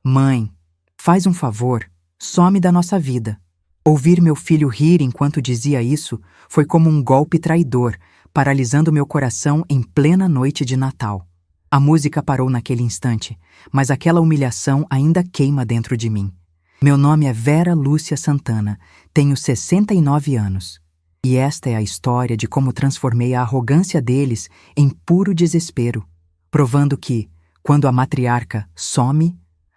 Mãe, faz um favor, some da nossa vida. Ouvir meu filho rir enquanto dizia isso foi como um golpe traidor, paralisando meu coração em plena noite de Natal. A música parou naquele instante, mas aquela humilhação ainda queima dentro de mim. Meu nome é Vera Lúcia Santana, tenho 69 anos. E esta é a história de como transformei a arrogância deles em puro desespero, provando que, quando a matriarca some,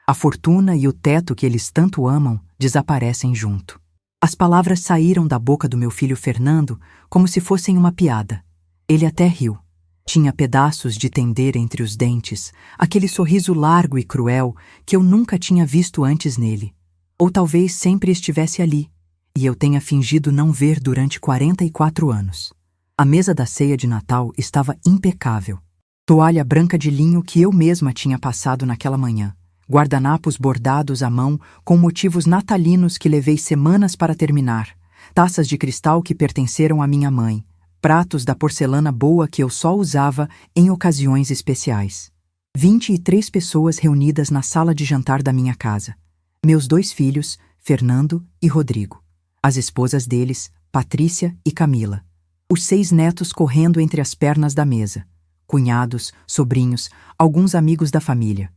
a fortuna e o teto que eles tanto amam desaparecem junto. As palavras saíram da boca do meu filho Fernando como se fossem uma piada. Ele até riu. Tinha pedaços de tender entre os dentes, aquele sorriso largo e cruel que eu nunca tinha visto antes nele. Ou talvez sempre estivesse ali, e eu tenha fingido não ver durante 44 anos. A mesa da ceia de Natal estava impecável. Toalha branca de linho que eu mesma tinha passado naquela manhã. Guardanapos bordados à mão com motivos natalinos que levei semanas para terminar. Taças de cristal que pertenceram à minha mãe. Pratos da porcelana boa que eu só usava em ocasiões especiais. 23 pessoas reunidas na sala de jantar da minha casa. Meus 2 filhos, Fernando e Rodrigo. As esposas deles, Patrícia e Camila. Os 6 netos correndo entre as pernas da mesa. Cunhados, sobrinhos, alguns amigos da família.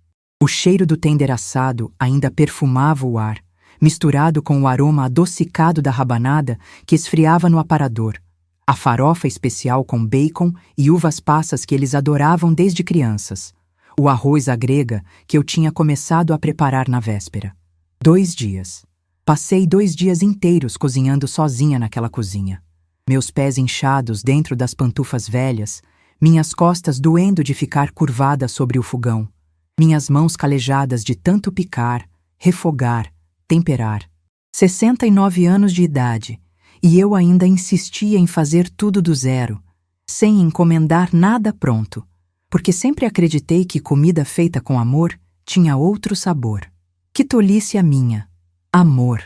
O cheiro do tender assado ainda perfumava o ar, misturado com o aroma adocicado da rabanada que esfriava no aparador. A farofa especial com bacon e uvas passas que eles adoravam desde crianças. O arroz à grega que eu tinha começado a preparar na véspera. 2 dias. Passei 2 dias inteiros cozinhando sozinha naquela cozinha. Meus pés inchados dentro das pantufas velhas, minhas costas doendo de ficar curvada sobre o fogão. Minhas mãos calejadas de tanto picar, refogar, temperar. 69 anos de idade, e eu ainda insistia em fazer tudo do zero, sem encomendar nada pronto, porque sempre acreditei que comida feita com amor tinha outro sabor. Que tolice a minha! Amor.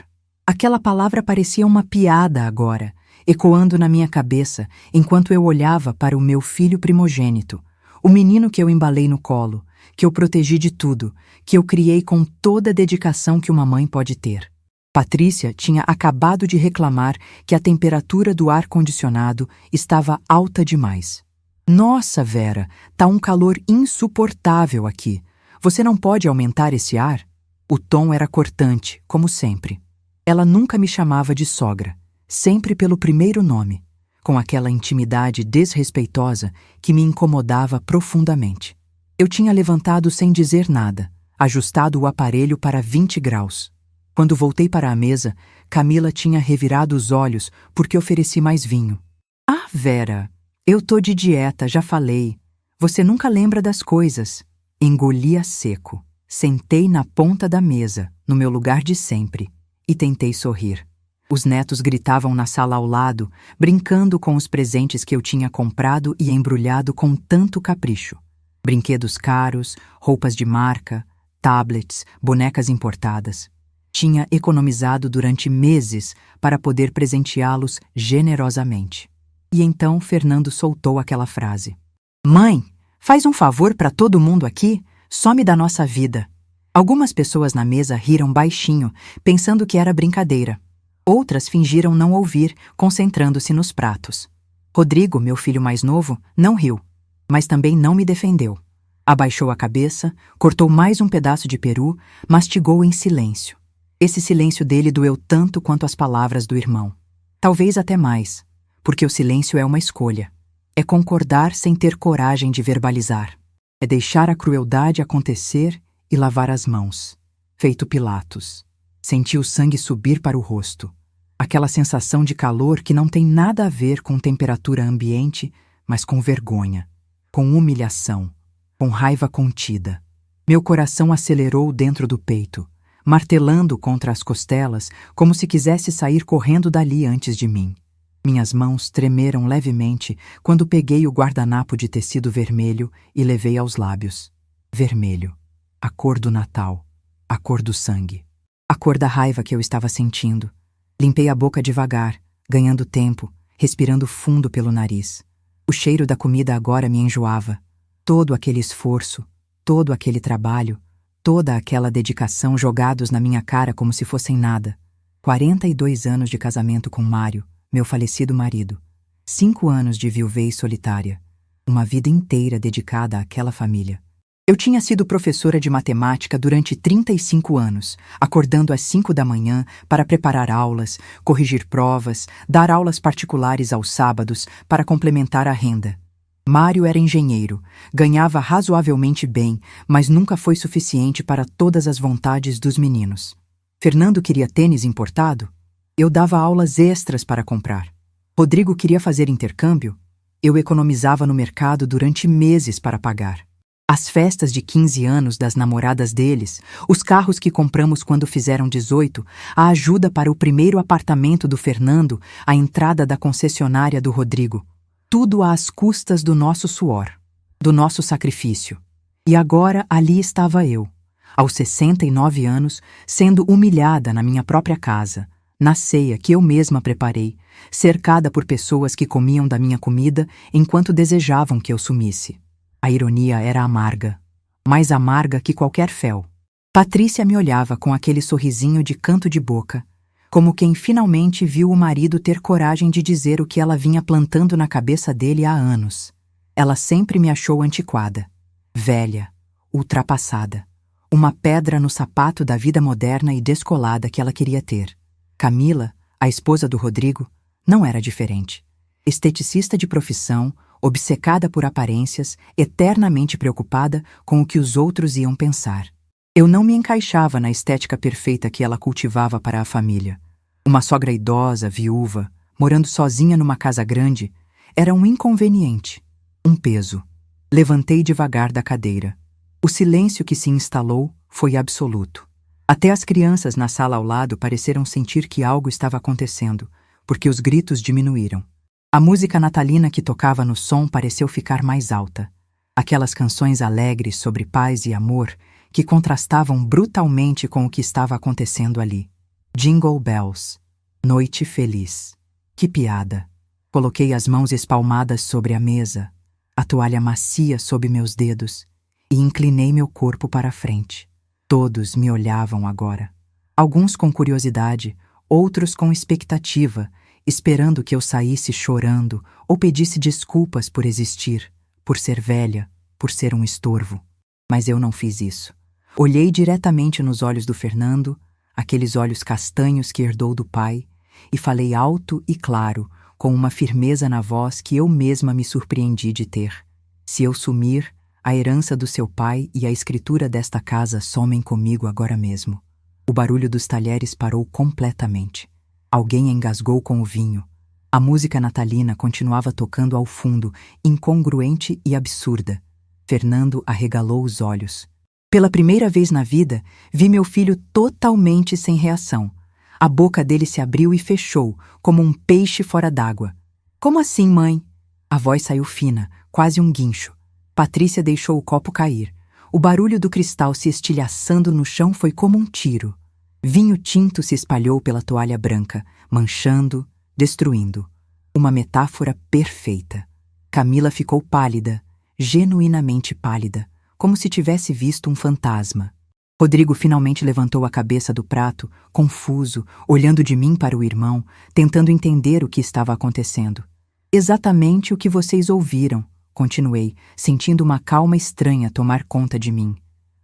Aquela palavra parecia uma piada agora, ecoando na minha cabeça enquanto eu olhava para o meu filho primogênito, o menino que eu embalei no colo, que eu protegi de tudo, que eu criei com toda a dedicação que uma mãe pode ter. Patrícia tinha acabado de reclamar que a temperatura do ar-condicionado estava alta demais. Nossa, Vera, tá um calor insuportável aqui. Você não pode aumentar esse ar? O tom era cortante, como sempre. Ela nunca me chamava de sogra, sempre pelo primeiro nome, com aquela intimidade desrespeitosa que me incomodava profundamente. Eu tinha levantado sem dizer nada, ajustado o aparelho para 20 graus. Quando voltei para a mesa, Camila tinha revirado os olhos porque ofereci mais vinho. Ah, Vera, eu tô de dieta, já falei. Você nunca lembra das coisas. Engoli a seco. Sentei na ponta da mesa, no meu lugar de sempre, e tentei sorrir. Os netos gritavam na sala ao lado, brincando com os presentes que eu tinha comprado e embrulhado com tanto capricho. Brinquedos caros, roupas de marca, tablets, bonecas importadas. Tinha economizado durante meses para poder presenteá-los generosamente. E então Fernando soltou aquela frase. Mãe, faz um favor para todo mundo aqui, some da nossa vida. Algumas pessoas na mesa riram baixinho, pensando que era brincadeira. Outras fingiram não ouvir, concentrando-se nos pratos. Rodrigo, meu filho mais novo, não riu, mas também não me defendeu. Abaixou a cabeça, cortou mais um pedaço de peru, mastigou em silêncio. Esse silêncio dele doeu tanto quanto as palavras do irmão. Talvez até mais, porque o silêncio é uma escolha. É concordar sem ter coragem de verbalizar. É deixar a crueldade acontecer e lavar as mãos. Feito Pilatos. Senti o sangue subir para o rosto. Aquela sensação de calor que não tem nada a ver com temperatura ambiente, mas com vergonha, com humilhação, com raiva contida. Meu coração acelerou dentro do peito, martelando contra as costelas como se quisesse sair correndo dali antes de mim. Minhas mãos tremeram levemente quando peguei o guardanapo de tecido vermelho e levei aos lábios. Vermelho. A cor do Natal. A cor do sangue. A cor da raiva que eu estava sentindo. Limpei a boca devagar, ganhando tempo, respirando fundo pelo nariz. O cheiro da comida agora me enjoava. Todo aquele esforço, todo aquele trabalho, Toda aquela dedicação jogados na minha cara como se fossem nada. 42 anos de casamento com Mário, meu falecido marido. 5 anos de viuvez solitária. Uma vida inteira dedicada àquela família. Eu tinha sido professora de matemática durante 35 anos, acordando às 5 da manhã para preparar aulas, corrigir provas, dar aulas particulares aos sábados para complementar a renda. Mário era engenheiro, ganhava razoavelmente bem, mas nunca foi suficiente para todas as vontades dos meninos. Fernando queria tênis importado? Eu dava aulas extras para comprar. Rodrigo queria fazer intercâmbio? Eu economizava no mercado durante meses para pagar. As festas de 15 anos das namoradas deles, os carros que compramos quando fizeram 18, a ajuda para o primeiro apartamento do Fernando, a entrada da concessionária do Rodrigo. Tudo às custas do nosso suor, do nosso sacrifício. E agora ali estava eu, aos 69 anos, sendo humilhada na minha própria casa, na ceia que eu mesma preparei, cercada por pessoas que comiam da minha comida enquanto desejavam que eu sumisse. A ironia era amarga, mais amarga que qualquer fel. Patrícia me olhava com aquele sorrisinho de canto de boca, como quem finalmente viu o marido ter coragem de dizer o que ela vinha plantando na cabeça dele há anos. Ela sempre me achou antiquada, velha, ultrapassada, uma pedra no sapato da vida moderna e descolada que ela queria ter. Camila, a esposa do Rodrigo, não era diferente. Esteticista de profissão, obcecada por aparências, eternamente preocupada com o que os outros iam pensar. Eu não me encaixava na estética perfeita que ela cultivava para a família. Uma sogra idosa, viúva, morando sozinha numa casa grande, era um inconveniente, um peso. Levantei devagar da cadeira. O silêncio que se instalou foi absoluto. Até as crianças na sala ao lado pareceram sentir que algo estava acontecendo, porque os gritos diminuíram. A música natalina que tocava no som pareceu ficar mais alta. Aquelas canções alegres sobre paz e amor que contrastavam brutalmente com o que estava acontecendo ali. Jingle Bells. Noite feliz. Que piada. Coloquei as mãos espalmadas sobre a mesa, a toalha macia sob meus dedos, e inclinei meu corpo para a frente. Todos me olhavam agora. Alguns com curiosidade, outros com expectativa, esperando que eu saísse chorando ou pedisse desculpas por existir, por ser velha, por ser um estorvo. Mas eu não fiz isso. Olhei diretamente nos olhos do Fernando, aqueles olhos castanhos que herdou do pai, e falei alto e claro, com uma firmeza na voz que eu mesma me surpreendi de ter. Se eu sumir, a herança do seu pai e a escritura desta casa somem comigo agora mesmo. O barulho dos talheres parou completamente. Alguém engasgou com o vinho. A música natalina continuava tocando ao fundo, incongruente e absurda. Fernando arregalou os olhos. Pela primeira vez na vida, vi meu filho totalmente sem reação. A boca dele se abriu e fechou, como um peixe fora d'água. Como assim, mãe? A voz saiu fina, quase um guincho. Patrícia deixou o copo cair. O barulho do cristal se estilhaçando no chão foi como um tiro. Vinho tinto se espalhou pela toalha branca, manchando, destruindo. Uma metáfora perfeita. Camila ficou pálida, genuinamente pálida, como se tivesse visto um fantasma. Rodrigo finalmente levantou a cabeça do prato, confuso, olhando de mim para o irmão, tentando entender o que estava acontecendo. Exatamente o que vocês ouviram, continuei, sentindo uma calma estranha tomar conta de mim.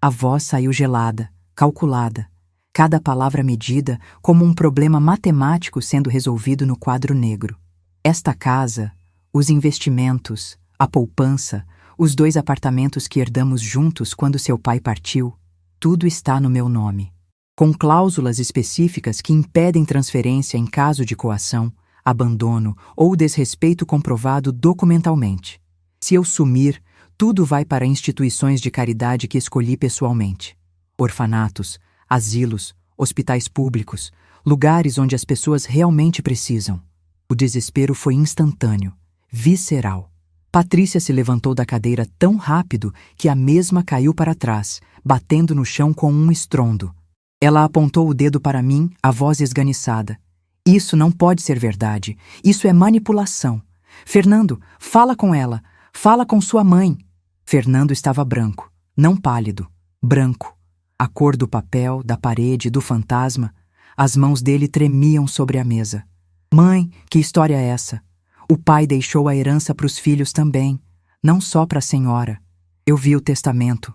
A voz saiu gelada, calculada. Cada palavra medida como um problema matemático sendo resolvido no quadro negro. Esta casa, os investimentos, a poupança, os 2 apartamentos que herdamos juntos quando seu pai partiu, tudo está no meu nome. Com cláusulas específicas que impedem transferência em caso de coação, abandono ou desrespeito comprovado documentalmente. Se eu sumir, tudo vai para instituições de caridade que escolhi pessoalmente. Orfanatos, asilos, hospitais públicos, lugares onde as pessoas realmente precisam. O desespero foi instantâneo, visceral. Patrícia se levantou da cadeira tão rápido que a mesma caiu para trás, batendo no chão com um estrondo. Ela apontou o dedo para mim, a voz esganiçada. Isso não pode ser verdade. Isso é manipulação. Fernando, fala com ela. Fala com sua mãe. Fernando estava branco, não pálido, branco. A cor do papel, da parede, do fantasma, as mãos dele tremiam sobre a mesa. Mãe, que história é essa? O pai deixou a herança para os filhos também, não só para a senhora. Eu vi o testamento.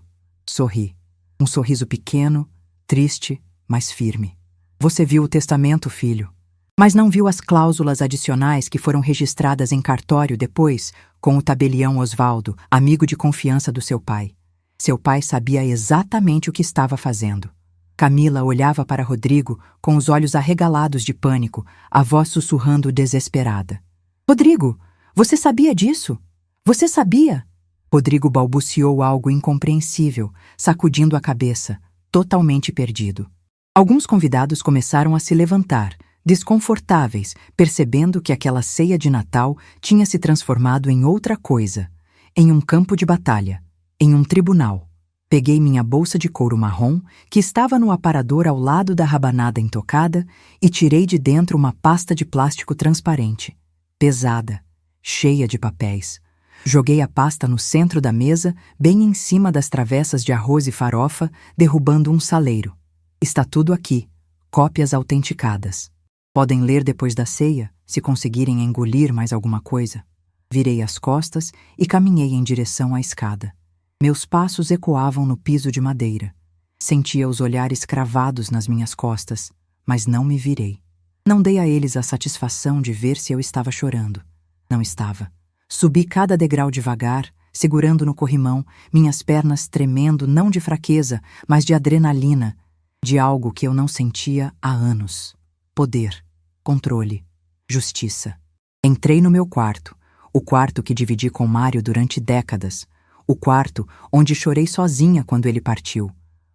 Sorri. Um sorriso pequeno, triste, mas firme. Você viu o testamento, filho, mas não viu as cláusulas adicionais que foram registradas em cartório depois, com o tabelião Osvaldo, amigo de confiança do seu pai. Seu pai sabia exatamente o que estava fazendo. Camila olhava para Rodrigo com os olhos arregalados de pânico, a voz sussurrando desesperada. Rodrigo, você sabia disso? Você sabia? Rodrigo balbuciou algo incompreensível, sacudindo a cabeça, totalmente perdido. Alguns convidados começaram a se levantar, desconfortáveis, percebendo que aquela ceia de Natal tinha se transformado em outra coisa, em um campo de batalha, em um tribunal. Peguei minha bolsa de couro marrom, que estava no aparador ao lado da rabanada intocada, e tirei de dentro uma pasta de plástico transparente, pesada, cheia de papéis. Joguei a pasta no centro da mesa, bem em cima das travessas de arroz e farofa, derrubando um saleiro. Está tudo aqui, cópias autenticadas. Podem ler depois da ceia, se conseguirem engolir mais alguma coisa. Virei as costas e caminhei em direção à escada. Meus passos ecoavam no piso de madeira. Sentia os olhares cravados nas minhas costas, mas não me virei. Não dei a eles a satisfação de ver se eu estava chorando. Não estava. Subi cada degrau devagar, segurando no corrimão, minhas pernas tremendo não de fraqueza, mas de adrenalina, de algo que eu não sentia há anos. Poder, controle, justiça. Entrei no meu quarto, o quarto que dividi com Mário durante décadas, o quarto onde chorei sozinha quando ele partiu,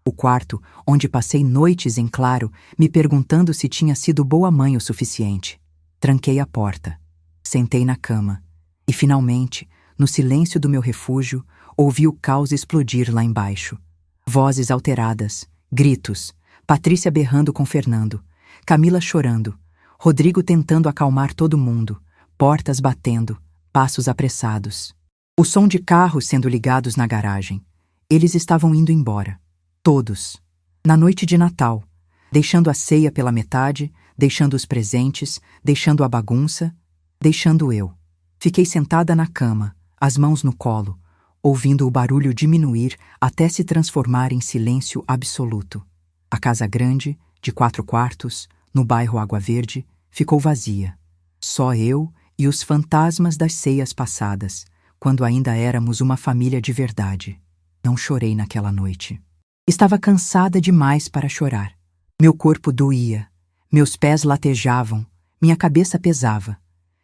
o quarto onde passei noites em claro, me perguntando se tinha sido boa mãe o suficiente. Tranquei a porta, sentei na cama, e finalmente, no silêncio do meu refúgio, ouvi o caos explodir lá embaixo. Vozes alteradas, gritos, Patrícia berrando com Fernando, Camila chorando, Rodrigo tentando acalmar todo mundo, portas batendo, passos apressados. O som de carros sendo ligados na garagem. Eles estavam indo embora. Todos. Na noite de Natal. Deixando a ceia pela metade, deixando os presentes, deixando a bagunça, deixando eu. Fiquei sentada na cama, as mãos no colo, ouvindo o barulho diminuir até se transformar em silêncio absoluto. A casa grande, de 4 quartos, no bairro Água Verde, ficou vazia. Só eu e os fantasmas das ceias passadas, quando ainda éramos uma família de verdade. Não chorei naquela noite. Estava cansada demais para chorar. Meu corpo doía, meus pés latejavam, minha cabeça pesava.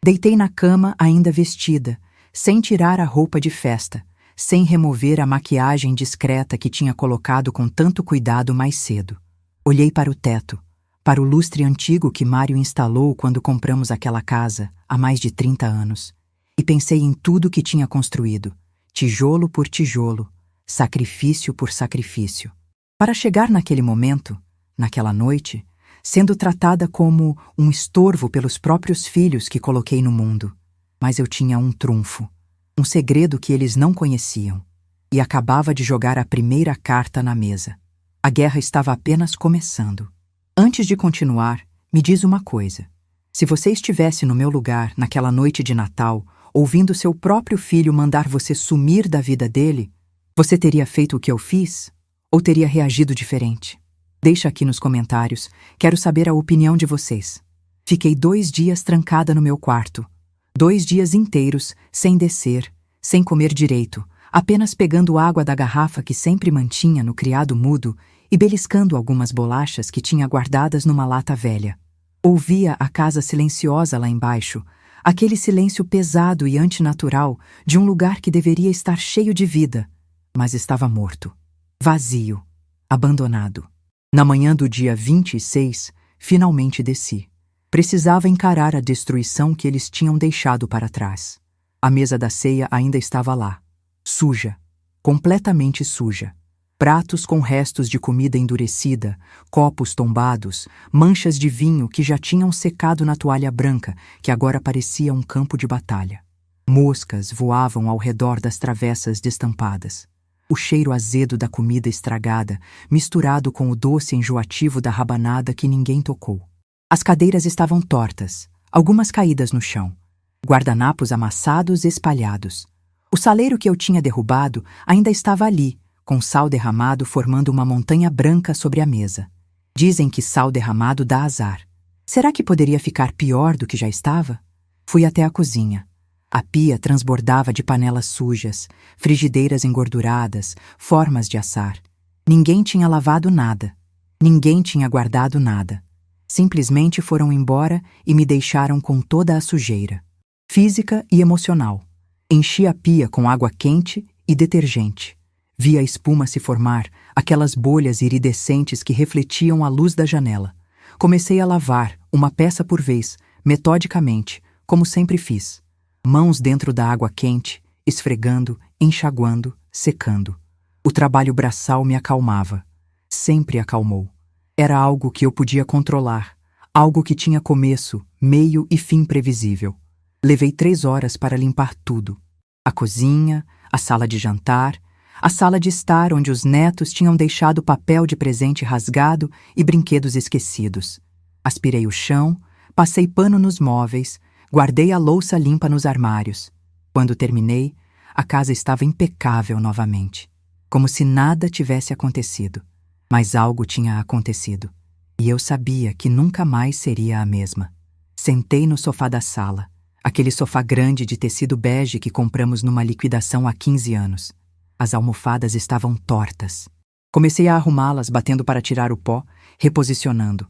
Deitei na cama ainda vestida, sem tirar a roupa de festa, sem remover a maquiagem discreta que tinha colocado com tanto cuidado mais cedo. Olhei para o teto, para o lustre antigo que Mário instalou quando compramos aquela casa, há mais de 30 anos, e pensei em tudo que tinha construído, tijolo por tijolo, sacrifício por sacrifício, para chegar naquele momento, naquela noite, sendo tratada como um estorvo pelos próprios filhos que coloquei no mundo. Mas eu tinha um trunfo, um segredo que eles não conheciam, e acabava de jogar a primeira carta na mesa. A guerra estava apenas começando. Antes de continuar, me diz uma coisa. Se você estivesse no meu lugar naquela noite de Natal, ouvindo seu próprio filho mandar você sumir da vida dele, você teria feito o que eu fiz? Ou teria reagido diferente? Deixa aqui nos comentários, quero saber a opinião de vocês. Fiquei 2 dias trancada no meu quarto. 2 dias inteiros, sem descer, sem comer direito, apenas pegando água da garrafa que sempre mantinha no criado mudo e beliscando algumas bolachas que tinha guardadas numa lata velha. Ouvia a casa silenciosa lá embaixo, aquele silêncio pesado e antinatural de um lugar que deveria estar cheio de vida, mas estava morto, vazio, abandonado. Na manhã do dia 26, finalmente desci. Precisava encarar a destruição que eles tinham deixado para trás. A mesa da ceia ainda estava lá, suja, completamente suja. Pratos com restos de comida endurecida, copos tombados, manchas de vinho que já tinham secado na toalha branca, que agora parecia um campo de batalha. Moscas voavam ao redor das travessas destampadas. O cheiro azedo da comida estragada, misturado com o doce enjoativo da rabanada que ninguém tocou. As cadeiras estavam tortas, algumas caídas no chão. Guardanapos amassados espalhados. O saleiro que eu tinha derrubado ainda estava ali, com sal derramado formando uma montanha branca sobre a mesa. Dizem que sal derramado dá azar. Será que poderia ficar pior do que já estava? Fui até a cozinha. A pia transbordava de panelas sujas, frigideiras engorduradas, formas de assar. Ninguém tinha lavado nada. Ninguém tinha guardado nada. Simplesmente foram embora e me deixaram com toda a sujeira, física e emocional. Enchi a pia com água quente e detergente. Vi a espuma se formar, aquelas bolhas iridescentes que refletiam a luz da janela. Comecei a lavar, uma peça por vez, metodicamente, como sempre fiz. Mãos dentro da água quente, esfregando, enxaguando, secando. O trabalho braçal me acalmava. Sempre acalmou. Era algo que eu podia controlar, algo que tinha começo, meio e fim previsível. Levei 3 horas para limpar tudo. A cozinha, a sala de jantar, a sala de estar onde os netos tinham deixado papel de presente rasgado e brinquedos esquecidos. Aspirei o chão, passei pano nos móveis, guardei a louça limpa nos armários. Quando terminei, a casa estava impecável novamente, como se nada tivesse acontecido. Mas algo tinha acontecido, e eu sabia que nunca mais seria a mesma. Sentei no sofá da sala, aquele sofá grande de tecido bege que compramos numa liquidação há 15 anos. As almofadas estavam tortas. Comecei a arrumá-las, batendo para tirar o pó, reposicionando.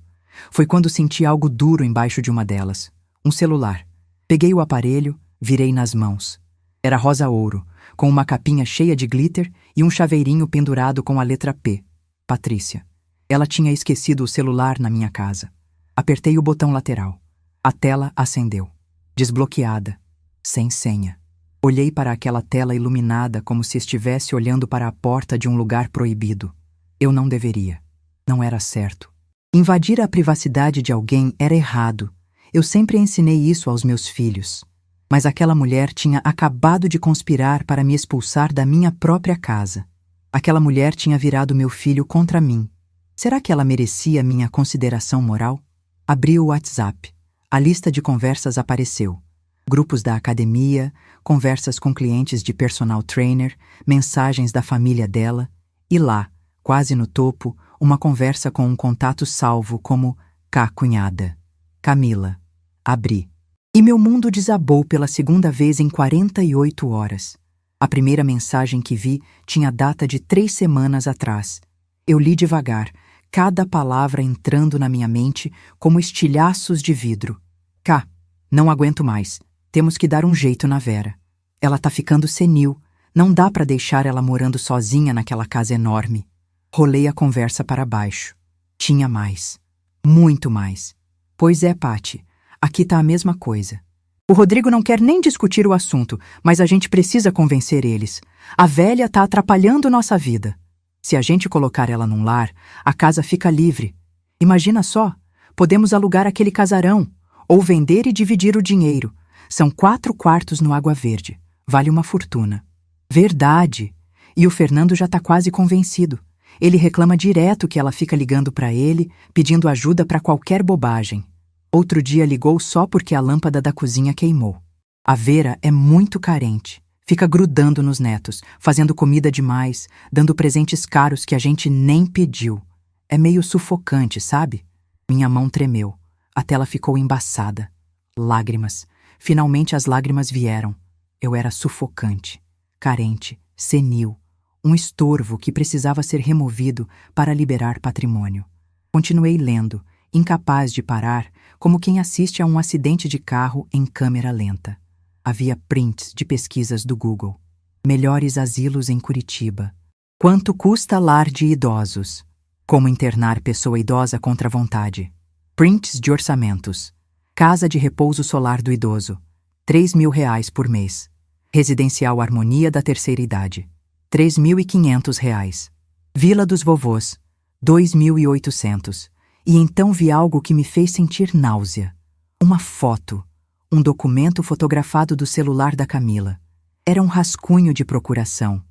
Foi quando senti algo duro embaixo de uma delas. Um celular. Peguei o aparelho, virei nas mãos. Era rosa ouro, com uma capinha cheia de glitter e um chaveirinho pendurado com a letra P. Patrícia. Ela tinha esquecido o celular na minha casa. Apertei o botão lateral. A tela acendeu. Desbloqueada. Sem senha. Olhei para aquela tela iluminada como se estivesse olhando para a porta de um lugar proibido. Eu não deveria. Não era certo. Invadir a privacidade de alguém era errado. Eu sempre ensinei isso aos meus filhos. Mas aquela mulher tinha acabado de conspirar para me expulsar da minha própria casa. Aquela mulher tinha virado meu filho contra mim. Será que ela merecia minha consideração moral? Abri o WhatsApp. A lista de conversas apareceu. Grupos da academia, conversas com clientes de personal trainer, mensagens da família dela. E lá, quase no topo, uma conversa com um contato salvo como K. Cunhada. Camila. Abri. E meu mundo desabou pela segunda vez em 48 horas. A primeira mensagem que vi tinha data de 3 semanas atrás. Eu li devagar, cada palavra entrando na minha mente como estilhaços de vidro. Cá, não aguento mais. Temos que dar um jeito na Vera. Ela tá ficando senil. Não dá pra deixar ela morando sozinha naquela casa enorme. Rolei a conversa para baixo. Tinha mais. Muito mais. Pois é, Pati. Aqui tá a mesma coisa. O Rodrigo não quer nem discutir o assunto, mas a gente precisa convencer eles. A velha tá atrapalhando nossa vida. Se a gente colocar ela num lar, a casa fica livre. Imagina só, podemos alugar aquele casarão, ou vender e dividir o dinheiro. São 4 quartos no Água Verde. Vale uma fortuna. Verdade. E o Fernando já tá quase convencido. Ele reclama direto que ela fica ligando pra ele, pedindo ajuda pra qualquer bobagem. Outro dia ligou só porque a lâmpada da cozinha queimou. A Vera é muito carente. Fica grudando nos netos, fazendo comida demais, dando presentes caros que a gente nem pediu. É meio sufocante, sabe? Minha mão tremeu. A tela ficou embaçada. Lágrimas. Finalmente as lágrimas vieram. Eu era sufocante, carente, senil. Um estorvo que precisava ser removido para liberar patrimônio. Continuei lendo, incapaz de parar, como quem assiste a um acidente de carro em câmera lenta. Havia prints de pesquisas do Google. Melhores asilos em Curitiba. Quanto custa lar de idosos? Como internar pessoa idosa contra a vontade? Prints de orçamentos. Casa de repouso solar do idoso. R$ 3.000 por mês. Residencial Harmonia da Terceira Idade. R$ 3.500. Vila dos Vovôs. 2.800. E então vi algo que me fez sentir náusea. Uma foto. Um documento fotografado do celular da Camila. Era um rascunho de procuração.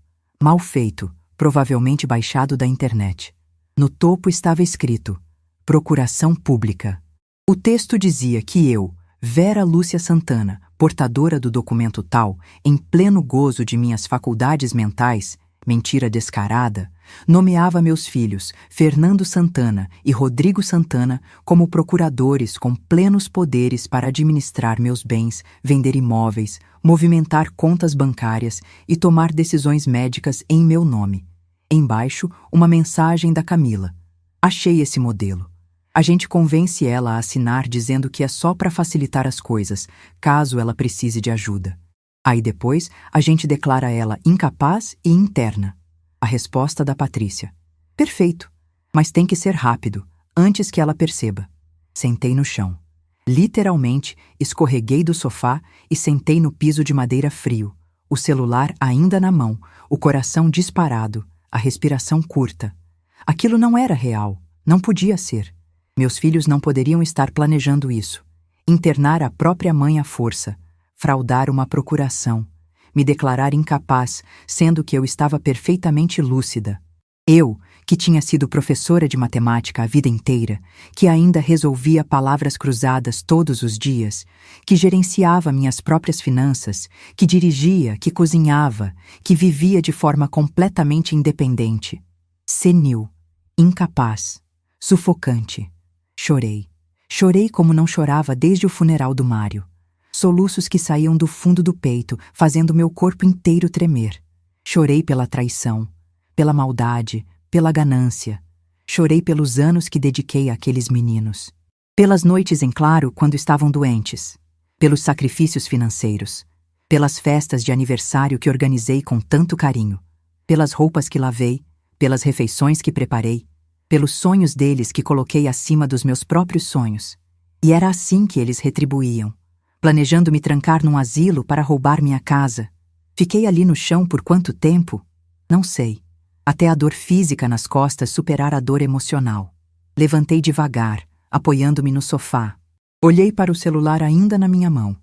Mal feito, provavelmente baixado da internet. No topo estava escrito: Procuração Pública. O texto dizia que eu, Vera Lúcia Santana, portadora do documento tal, em pleno gozo de minhas faculdades mentais, mentira descarada, nomeava meus filhos, Fernando Santana e Rodrigo Santana, como procuradores com plenos poderes para administrar meus bens, vender imóveis, movimentar contas bancárias e tomar decisões médicas em meu nome. Embaixo, uma mensagem da Camila. Achei esse modelo. A gente convence ela a assinar dizendo que é só para facilitar as coisas, caso ela precise de ajuda. Aí depois, a gente declara ela incapaz e interna. A resposta da Patrícia: perfeito, mas tem que ser rápido, antes que ela perceba. Sentei no chão. Literalmente, escorreguei do sofá e sentei no piso de madeira frio, o celular ainda na mão, o coração disparado, a respiração curta. Aquilo não era real, não podia ser. Meus filhos não poderiam estar planejando isso. Internar a própria mãe à força, fraudar uma procuração, me declarar incapaz, sendo que eu estava perfeitamente lúcida. Eu, que tinha sido professora de matemática a vida inteira, que ainda resolvia palavras cruzadas todos os dias, que gerenciava minhas próprias finanças, que dirigia, que cozinhava, que vivia de forma completamente independente. Senil, incapaz, sufocante. Chorei. Chorei como não chorava desde o funeral do Mário. Soluços que saíam do fundo do peito, fazendo meu corpo inteiro tremer. Chorei pela traição, pela maldade, pela ganância. Chorei pelos anos que dediquei àqueles meninos. Pelas noites em claro quando estavam doentes. Pelos sacrifícios financeiros. Pelas festas de aniversário que organizei com tanto carinho. Pelas roupas que lavei, pelas refeições que preparei. Pelos sonhos deles que coloquei acima dos meus próprios sonhos. E era assim que eles retribuíam, planejando me trancar num asilo para roubar minha casa. Fiquei ali no chão por quanto tempo? Não sei. Até a dor física nas costas superar a dor emocional. Levantei devagar, apoiando-me no sofá. Olhei para o celular ainda na minha mão.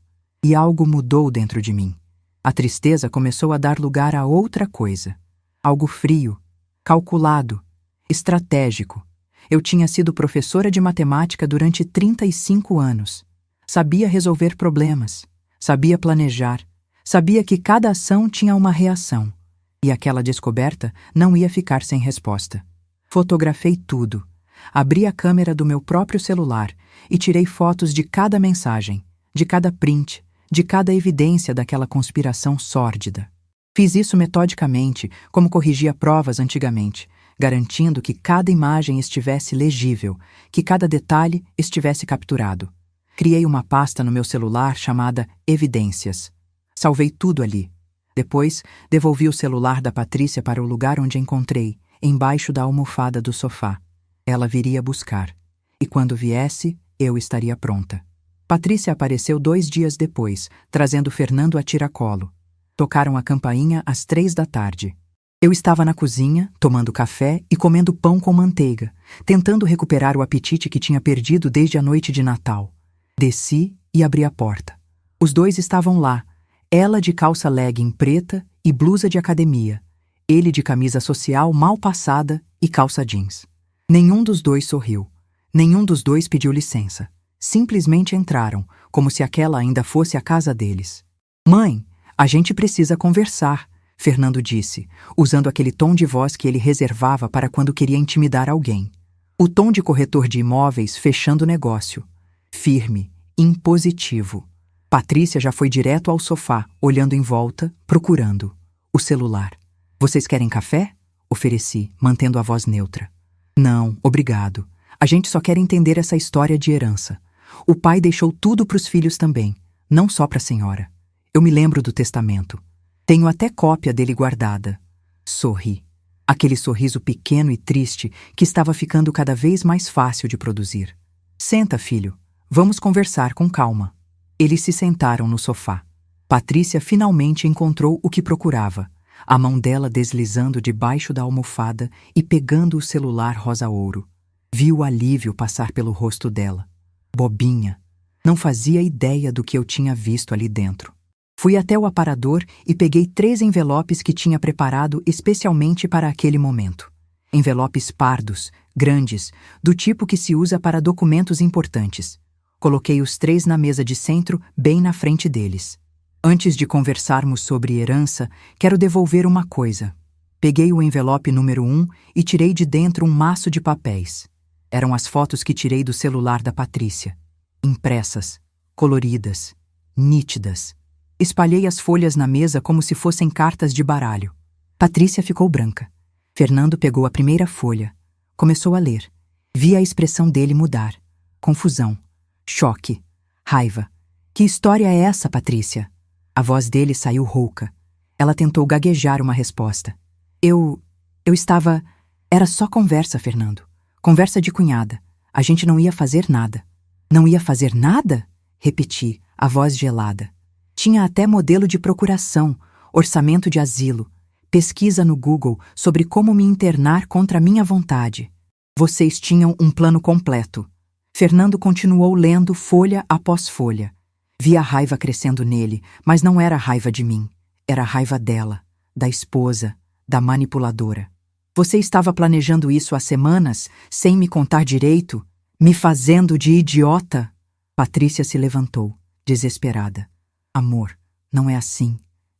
E algo mudou dentro de mim. A tristeza começou a dar lugar a outra coisa. Algo frio, calculado, estratégico. Eu tinha sido professora de matemática durante 35 anos. Sabia resolver problemas, sabia planejar, sabia que cada ação tinha uma reação. E aquela descoberta não ia ficar sem resposta. Fotografei tudo. Abri a câmera do meu próprio celular e tirei fotos de cada mensagem, de cada print, de cada evidência daquela conspiração sórdida. Fiz isso metodicamente, como corrigia provas antigamente, garantindo que cada imagem estivesse legível, que cada detalhe estivesse capturado. Criei uma pasta no meu celular chamada Evidências. Salvei tudo ali. Depois, devolvi o celular da Patrícia para o lugar onde encontrei, embaixo da almofada do sofá. Ela viria buscar. E quando viesse, eu estaria pronta. Patrícia apareceu 2 dias depois, trazendo Fernando a tiracolo. Tocaram a campainha às 3 da tarde. Eu estava na cozinha, tomando café e comendo pão com manteiga, tentando recuperar o apetite que tinha perdido desde a noite de Natal. Desci e abri a porta. Os dois estavam lá, ela de calça legging preta e blusa de academia, ele de camisa social mal passada e calça jeans. Nenhum dos dois sorriu. Nenhum dos dois pediu licença. Simplesmente entraram, como se aquela ainda fosse a casa deles. "Mãe, a gente precisa conversar", Fernando disse, usando aquele tom de voz que ele reservava para quando queria intimidar alguém. O tom de corretor de imóveis fechando negócio. Firme, impositivo. Patrícia já foi direto ao sofá, olhando em volta, procurando. O celular. "Vocês querem café?" Ofereci, mantendo a voz neutra. "Não, obrigado. A gente só quer entender essa história de herança. O pai deixou tudo para os filhos também, não só para a senhora. Eu me lembro do testamento. Tenho até cópia dele guardada." Sorri. Aquele sorriso pequeno e triste que estava ficando cada vez mais fácil de produzir. "Senta, filho. Vamos conversar com calma." Eles se sentaram no sofá. Patrícia finalmente encontrou o que procurava, a mão dela deslizando debaixo da almofada e pegando o celular rosa-ouro. Vi o alívio passar pelo rosto dela. Bobinha. Não fazia ideia do que eu tinha visto ali dentro. Fui até o aparador e peguei 3 envelopes que tinha preparado especialmente para aquele momento. Envelopes pardos, grandes, do tipo que se usa para documentos importantes. Coloquei os 3 na mesa de centro, bem na frente deles. Antes de conversarmos sobre herança, quero devolver uma coisa. Peguei o envelope número 1 e tirei de dentro um maço de papéis. Eram as fotos que tirei do celular da Patrícia. Impressas, coloridas, nítidas. Espalhei as folhas na mesa como se fossem cartas de baralho. Patrícia ficou branca. Fernando pegou a primeira folha. Começou a ler. Vi a expressão dele mudar. Confusão. Choque. Raiva. Que história é essa, Patrícia? A voz dele saiu rouca. Ela tentou gaguejar uma resposta. Eu estava... Era só conversa, Fernando. Conversa de cunhada. A gente não ia fazer nada. Não ia fazer nada? Repeti, a voz gelada. Tinha até modelo de procuração, orçamento de asilo, pesquisa no Google sobre como me internar contra minha vontade. Vocês tinham um plano completo. Fernando continuou lendo folha após folha. Vi a raiva crescendo nele, mas não era raiva de mim. Era raiva dela, da esposa, da manipuladora. Você estava planejando isso há semanas, sem me contar direito, me fazendo de idiota? Patrícia se levantou, desesperada. Amor, não é assim.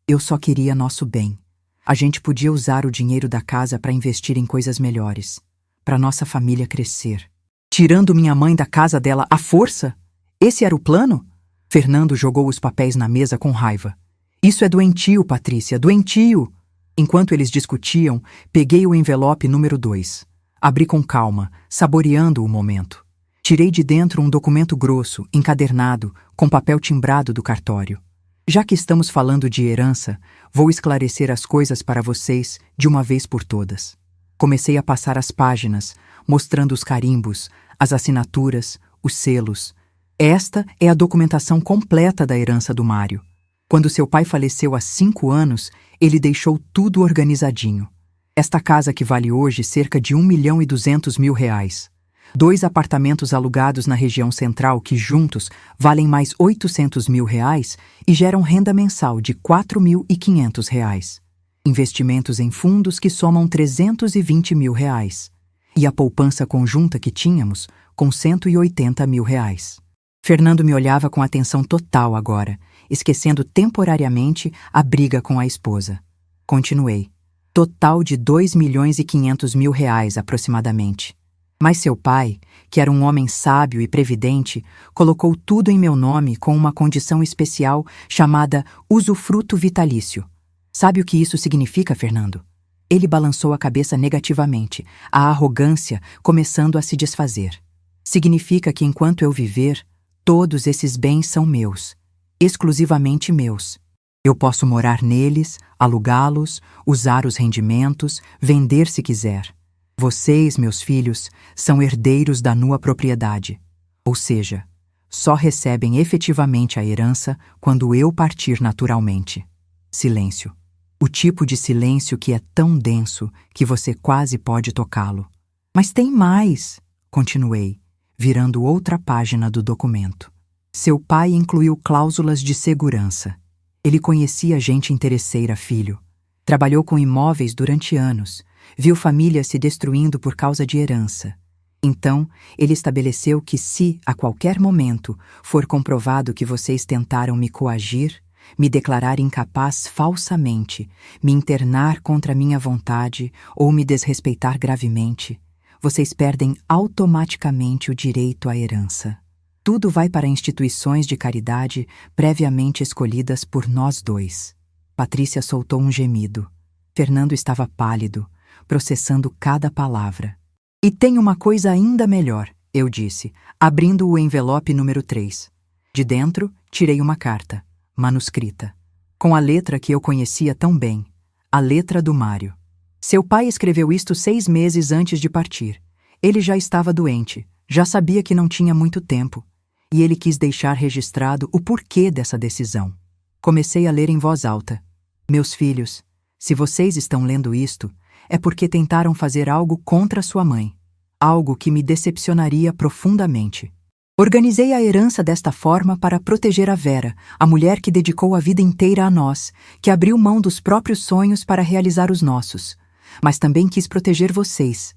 Eu só queria nosso bem. A gente podia usar o dinheiro da casa para investir em coisas melhores, para nossa família crescer. Tirando minha mãe da casa dela à força? Esse era o plano? Fernando jogou os papéis na mesa com raiva. Isso é doentio, Patrícia, doentio! Enquanto eles discutiam, peguei o envelope número 2. Abri com calma, saboreando o momento. Tirei de dentro um documento grosso, encadernado, com papel timbrado do cartório. Já que estamos falando de herança, vou esclarecer as coisas para vocês de uma vez por todas. Comecei a passar as páginas, mostrando os carimbos, as assinaturas, os selos. Esta é a documentação completa da herança do Mário. Quando seu pai faleceu há 5 anos, ele deixou tudo organizadinho. Esta casa que vale hoje cerca de R$ 1.200.000. 2 apartamentos alugados na região central que juntos valem mais R$ 800.000 e geram renda mensal de R$ 4.500. Investimentos em fundos que somam R$ 320.000. E a poupança conjunta que tínhamos com R$ 180.000. Fernando me olhava com atenção total agora, esquecendo temporariamente a briga com a esposa. Continuei. Total de R$ 2.500.000 aproximadamente. Mas seu pai, que era um homem sábio e previdente, colocou tudo em meu nome com uma condição especial chamada usufruto vitalício. Sabe o que isso significa, Fernando? Ele balançou a cabeça negativamente, a arrogância começando a se desfazer. Significa que enquanto eu viver, todos esses bens são meus, exclusivamente meus. Eu posso morar neles, alugá-los, usar os rendimentos, vender se quiser. Vocês, meus filhos, são herdeiros da nua propriedade. Ou seja, só recebem efetivamente a herança quando eu partir naturalmente. Silêncio. O tipo de silêncio que é tão denso que você quase pode tocá-lo. Mas tem mais, continuei, virando outra página do documento. Seu pai incluiu cláusulas de segurança. Ele conhecia gente interesseira, filho. Trabalhou com imóveis durante anos. Viu famílias se destruindo por causa de herança. Então, ele estabeleceu que se, a qualquer momento, for comprovado que vocês tentaram me coagir, me declarar incapaz falsamente, me internar contra minha vontade ou me desrespeitar gravemente, vocês perdem automaticamente o direito à herança. Tudo vai para instituições de caridade previamente escolhidas por nós dois. Patrícia soltou um gemido. Fernando estava pálido, processando cada palavra. E tem uma coisa ainda melhor, eu disse, abrindo o envelope número 3. De dentro, tirei uma carta, manuscrita, com a letra que eu conhecia tão bem, a letra do Mário. Seu pai escreveu isto 6 meses antes de partir. Ele já estava doente, já sabia que não tinha muito tempo, e ele quis deixar registrado o porquê dessa decisão. Comecei a ler em voz alta. Meus filhos, se vocês estão lendo isto, é porque tentaram fazer algo contra sua mãe, algo que me decepcionaria profundamente. Organizei a herança desta forma para proteger a Vera, a mulher que dedicou a vida inteira a nós, que abriu mão dos próprios sonhos para realizar os nossos. Mas também quis proteger vocês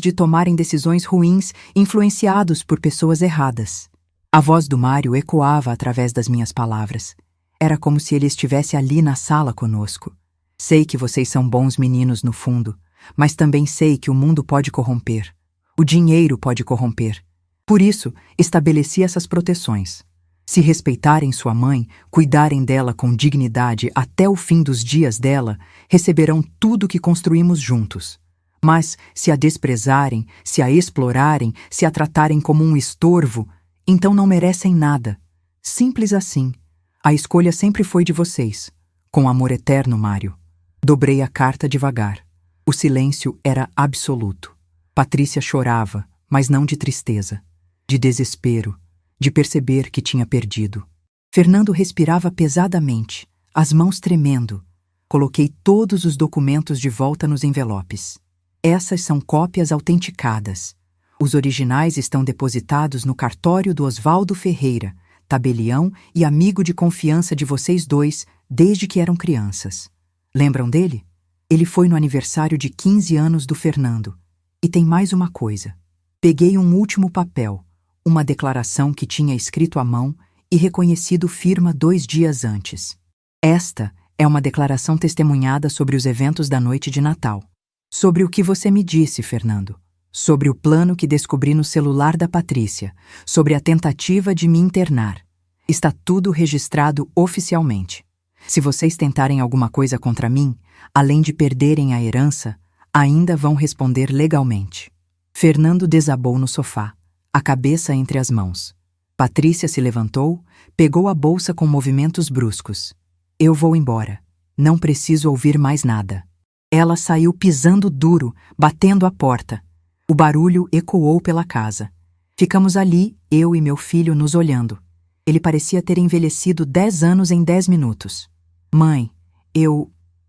de tomarem decisões ruins influenciados por pessoas erradas. A voz do Mário ecoava através das minhas palavras. Era como se ele estivesse ali na sala conosco. Sei que vocês são bons meninos no fundo, mas também sei que o mundo pode corromper. O dinheiro pode corromper. Por isso, estabeleci essas proteções. Se respeitarem sua mãe, cuidarem dela com dignidade até o fim dos dias dela, receberão tudo que construímos juntos. Mas, se a desprezarem, se a explorarem, se a tratarem como um estorvo, então não merecem nada. Simples assim. A escolha sempre foi de vocês. Com amor eterno, Mário. Dobrei a carta devagar. O silêncio era absoluto. Patrícia chorava, mas não de tristeza. De desespero, de perceber que tinha perdido. Fernando respirava pesadamente, as mãos tremendo. Coloquei todos os documentos de volta nos envelopes. Essas são cópias autenticadas. Os originais estão depositados no cartório do Osvaldo Ferreira, tabelião e amigo de confiança de vocês dois desde que eram crianças. Lembram dele? Ele foi no aniversário de 15 anos do Fernando. E tem mais uma coisa. Peguei um último papel, uma declaração que tinha escrito à mão e reconhecido firma 2 dias antes. Esta é uma declaração testemunhada sobre os eventos da noite de Natal. Sobre o que você me disse, Fernando. Sobre o plano que descobri no celular da Patrícia. Sobre a tentativa de me internar. Está tudo registrado oficialmente. Se vocês tentarem alguma coisa contra mim, além de perderem a herança, ainda vão responder legalmente. Fernando desabou no sofá, a cabeça entre as mãos. Patrícia se levantou, pegou a bolsa com movimentos bruscos. Eu vou embora. Não preciso ouvir mais nada. Ela saiu pisando duro, batendo a porta. O barulho ecoou pela casa. Ficamos ali, eu e meu filho, nos olhando. Ele parecia ter envelhecido 10 anos em 10 minutos. Mãe,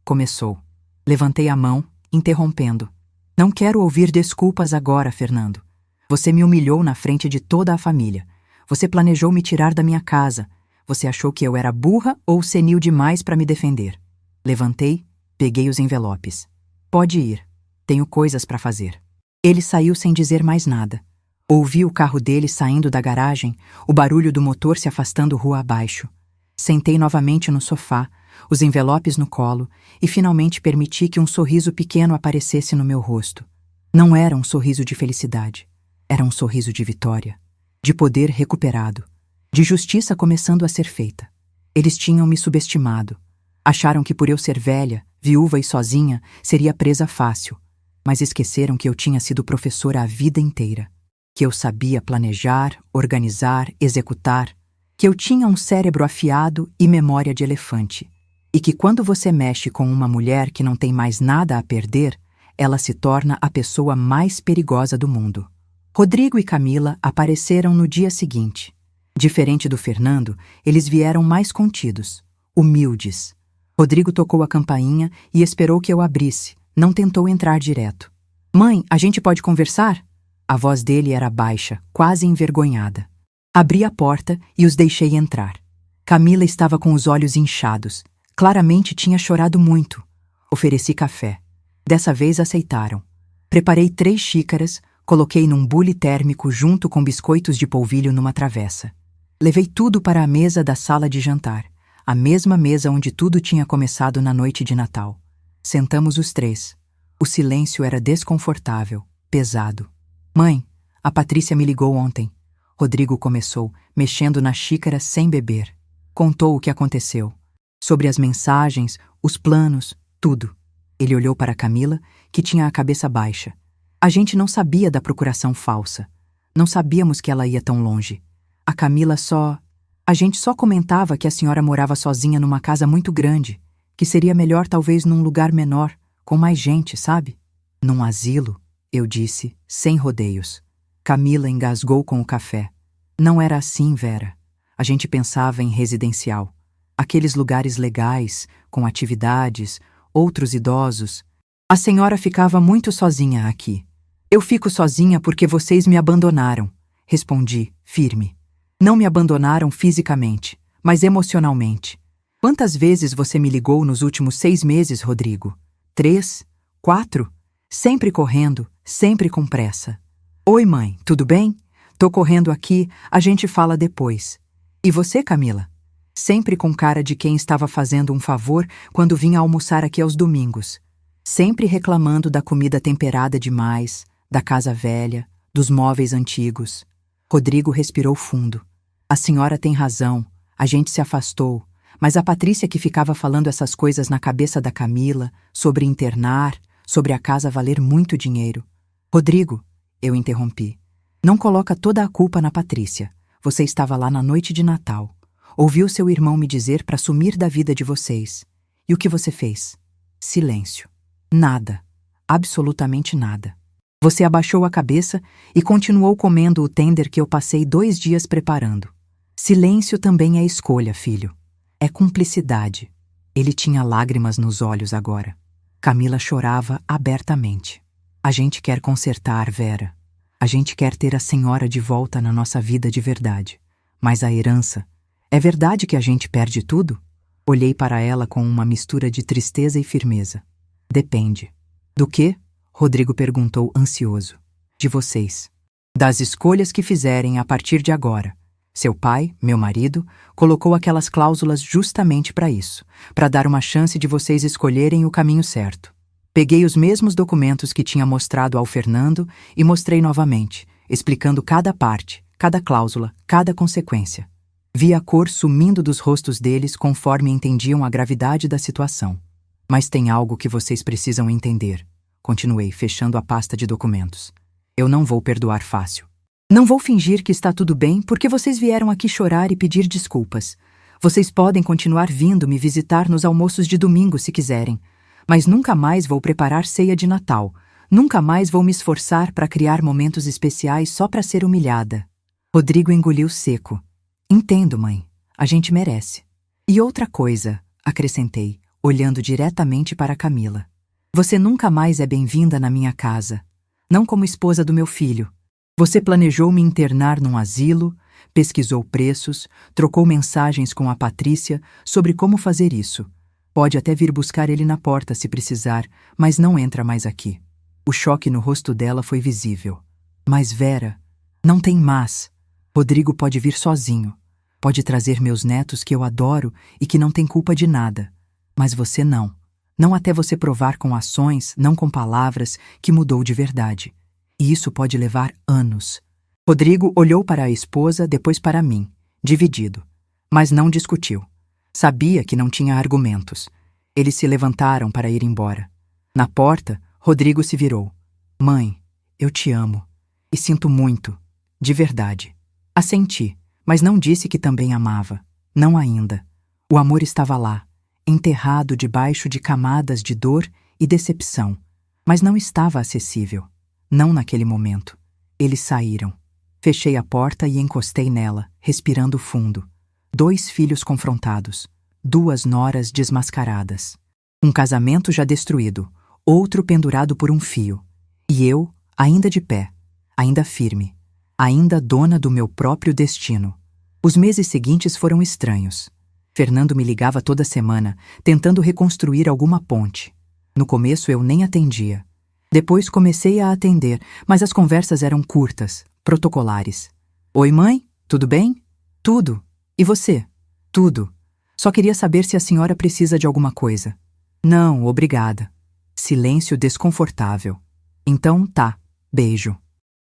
começou. Levantei a mão, interrompendo. Não quero ouvir desculpas agora, Fernando. Você me humilhou na frente de toda a família. Você planejou me tirar da minha casa. Você achou que eu era burra ou senil demais para me defender. Levantei, peguei os envelopes. Pode ir. Tenho coisas para fazer. Ele saiu sem dizer mais nada. Ouvi o carro dele saindo da garagem, o barulho do motor se afastando rua abaixo. Sentei novamente no sofá, os envelopes no colo, e finalmente permiti que um sorriso pequeno aparecesse no meu rosto. Não era um sorriso de felicidade. Era um sorriso de vitória, de poder recuperado, de justiça começando a ser feita. Eles tinham me subestimado. Acharam que por eu ser velha, viúva e sozinha, seria presa fácil. Mas esqueceram que eu tinha sido professora a vida inteira. Que eu sabia planejar, organizar, executar. Que eu tinha um cérebro afiado e memória de elefante. E que quando você mexe com uma mulher que não tem mais nada a perder, ela se torna a pessoa mais perigosa do mundo. Rodrigo e Camila apareceram no dia seguinte. Diferente do Fernando, eles vieram mais contidos, humildes. Rodrigo tocou a campainha e esperou que eu abrisse, não tentou entrar direto. Mãe, a gente pode conversar? A voz dele era baixa, quase envergonhada. Abri a porta e os deixei entrar. Camila estava com os olhos inchados. Claramente tinha chorado muito. Ofereci café. Dessa vez aceitaram. Preparei 3 xícaras, coloquei num bule térmico junto com biscoitos de polvilho numa travessa. Levei tudo para a mesa da sala de jantar, a mesma mesa onde tudo tinha começado na noite de Natal. Sentamos os 3. O silêncio era desconfortável, pesado. Mãe, a Patrícia me ligou ontem. Rodrigo começou, mexendo na xícara sem beber. Contou o que aconteceu. Sobre as mensagens, os planos, tudo. Ele olhou para Camila, que tinha a cabeça baixa. A gente não sabia da procuração falsa. Não sabíamos que ela ia tão longe. A Camila A gente só comentava que a senhora morava sozinha numa casa muito grande, que seria melhor talvez num lugar menor, com mais gente, sabe? Num asilo, eu disse, sem rodeios. Camila engasgou com o café. Não era assim, Vera. A gente pensava em residencial. Aqueles lugares legais, com atividades, outros idosos. A senhora ficava muito sozinha aqui. Eu fico sozinha porque vocês me abandonaram. respondi, firme. Não me abandonaram fisicamente, mas emocionalmente. Quantas vezes você me ligou nos últimos 6 meses, Rodrigo? 3? 4? Sempre correndo, sempre com pressa. Oi, mãe, tudo bem? Tô correndo aqui, a gente fala depois. E você, Camila? Sempre com cara de quem estava fazendo um favor quando vinha almoçar aqui aos domingos. Sempre reclamando da comida temperada demais, da casa velha, dos móveis antigos. Rodrigo respirou fundo. A senhora tem razão, a gente se afastou, mas a Patrícia que ficava falando essas coisas na cabeça da Camila, sobre internar, sobre a casa valer muito dinheiro. Rodrigo, eu interrompi, não coloca toda a culpa na Patrícia. Você estava lá na noite de Natal. Ouviu seu irmão me dizer para sumir da vida de vocês. E o que você fez? Silêncio. Nada. Absolutamente nada. Você abaixou a cabeça e continuou comendo o tender que eu passei 2 dias preparando. Silêncio também é escolha, filho. É cumplicidade. Ele tinha lágrimas nos olhos agora. Camila chorava abertamente. A gente quer consertar, Vera. A gente quer ter a senhora de volta na nossa vida de verdade. Mas a herança... É verdade que a gente perde tudo? Olhei para ela com uma mistura de tristeza e firmeza. Depende. Do quê? Rodrigo perguntou ansioso. De vocês. Das escolhas que fizerem a partir de agora. Seu pai, meu marido, colocou aquelas cláusulas justamente para isso, para dar uma chance de vocês escolherem o caminho certo. Peguei os mesmos documentos que tinha mostrado ao Fernando e mostrei novamente, explicando cada parte, cada cláusula, cada consequência. Vi a cor sumindo dos rostos deles conforme entendiam a gravidade da situação. Mas tem algo que vocês precisam entender. Continuei, fechando a pasta de documentos. Eu não vou perdoar fácil. Não vou fingir que está tudo bem porque vocês vieram aqui chorar e pedir desculpas. Vocês podem continuar vindo me visitar nos almoços de domingo se quiserem. Mas nunca mais vou preparar ceia de Natal. Nunca mais vou me esforçar para criar momentos especiais só para ser humilhada. Rodrigo engoliu seco. Entendo, mãe. A gente merece. E outra coisa, acrescentei, olhando diretamente para Camila. Você nunca mais é bem-vinda na minha casa. Não como esposa do meu filho. Você planejou me internar num asilo, pesquisou preços, trocou mensagens com a Patrícia sobre como fazer isso. Pode até vir buscar ele na porta se precisar, mas não entra mais aqui. O choque no rosto dela foi visível. Mas Vera, não tem mas. Rodrigo pode vir sozinho. Pode trazer meus netos que eu adoro e que não têm culpa de nada. Mas você não. Não até você provar com ações, não com palavras, que mudou de verdade. E isso pode levar anos. Rodrigo olhou para a esposa, depois para mim, dividido. Mas não discutiu. Sabia que não tinha argumentos. Eles se levantaram para ir embora. Na porta, Rodrigo se virou. Mãe, eu te amo. E sinto muito. De verdade. Assenti, mas não disse que também amava. Não ainda. O amor estava lá, enterrado debaixo de camadas de dor e decepção. Mas não estava acessível. Não naquele momento. Eles saíram. Fechei a porta e encostei nela, respirando fundo. 2 filhos confrontados. 2 noras desmascaradas. Um casamento já destruído. Outro pendurado por um fio. E eu, ainda de pé. Ainda firme. Ainda dona do meu próprio destino. Os meses seguintes foram estranhos. Fernando me ligava toda semana, tentando reconstruir alguma ponte. No começo eu nem atendia. Depois comecei a atender, mas as conversas eram curtas, protocolares. Oi, mãe? Tudo bem? Tudo. E você? Tudo. Só queria saber se a senhora precisa de alguma coisa. Não, obrigada. Silêncio desconfortável. Então tá, beijo.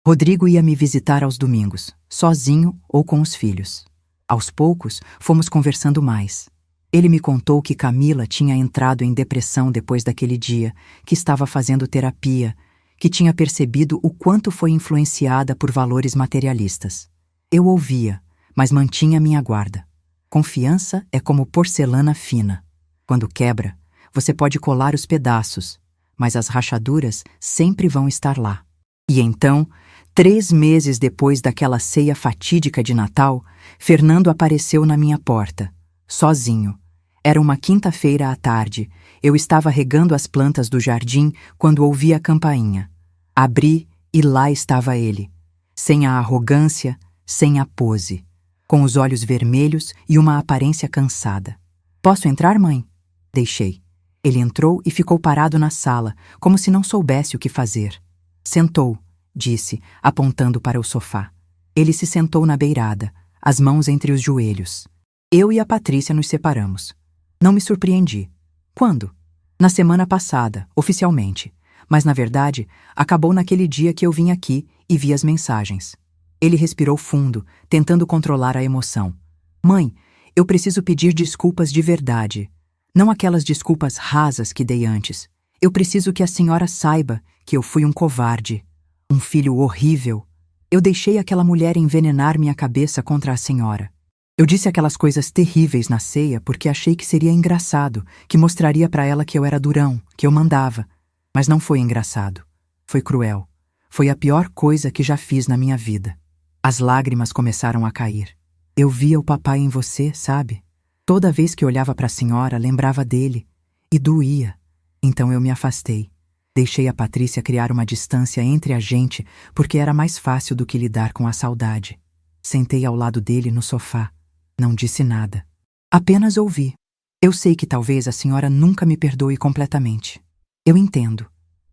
Rodrigo ia me visitar aos domingos, sozinho ou com os filhos. Aos poucos, fomos conversando mais. Ele me contou que Camila tinha entrado em depressão depois daquele dia, que estava fazendo terapia, que tinha percebido o quanto foi influenciada por valores materialistas. Eu ouvia, mas mantinha minha guarda. Confiança é como porcelana fina. Quando quebra, você pode colar os pedaços, mas as rachaduras sempre vão estar lá. E então, 3 meses depois daquela ceia fatídica de Natal, Fernando apareceu na minha porta, sozinho. Era uma quinta-feira à tarde. Eu estava regando as plantas do jardim quando ouvi a campainha. Abri e lá estava ele. sem a arrogância, sem a pose, com os olhos vermelhos e uma aparência cansada. Posso entrar, mãe? Deixei. Ele entrou e ficou parado na sala, como se não soubesse o que fazer. Sentou, disse, apontando para o sofá. Ele se sentou na beirada, as mãos entre os joelhos. Eu e a Patrícia nos separamos. Não me surpreendi. Quando? Na semana passada, oficialmente. Mas, na verdade, acabou naquele dia que eu vim aqui e vi as mensagens. Ele respirou fundo, tentando controlar a emoção. Mãe, eu preciso pedir desculpas de verdade. Não aquelas desculpas rasas que dei antes. Eu preciso que a senhora saiba que eu fui um covarde, um filho horrível. Eu deixei aquela mulher envenenar minha cabeça contra a senhora. Eu disse aquelas coisas terríveis na ceia porque achei que seria engraçado, que mostraria para ela que eu era durão, que eu mandava. Mas não foi engraçado. Foi cruel. Foi a pior coisa que já fiz na minha vida. As lágrimas começaram a cair. Eu via o papai em você, sabe? Toda vez que olhava para a senhora, lembrava dele. E doía. Então eu me afastei. Deixei a Patrícia criar uma distância entre a gente porque era mais fácil do que lidar com a saudade. Sentei ao lado dele no sofá. Não disse nada. Apenas ouvi. Eu sei que talvez a senhora nunca me perdoe completamente. Eu entendo.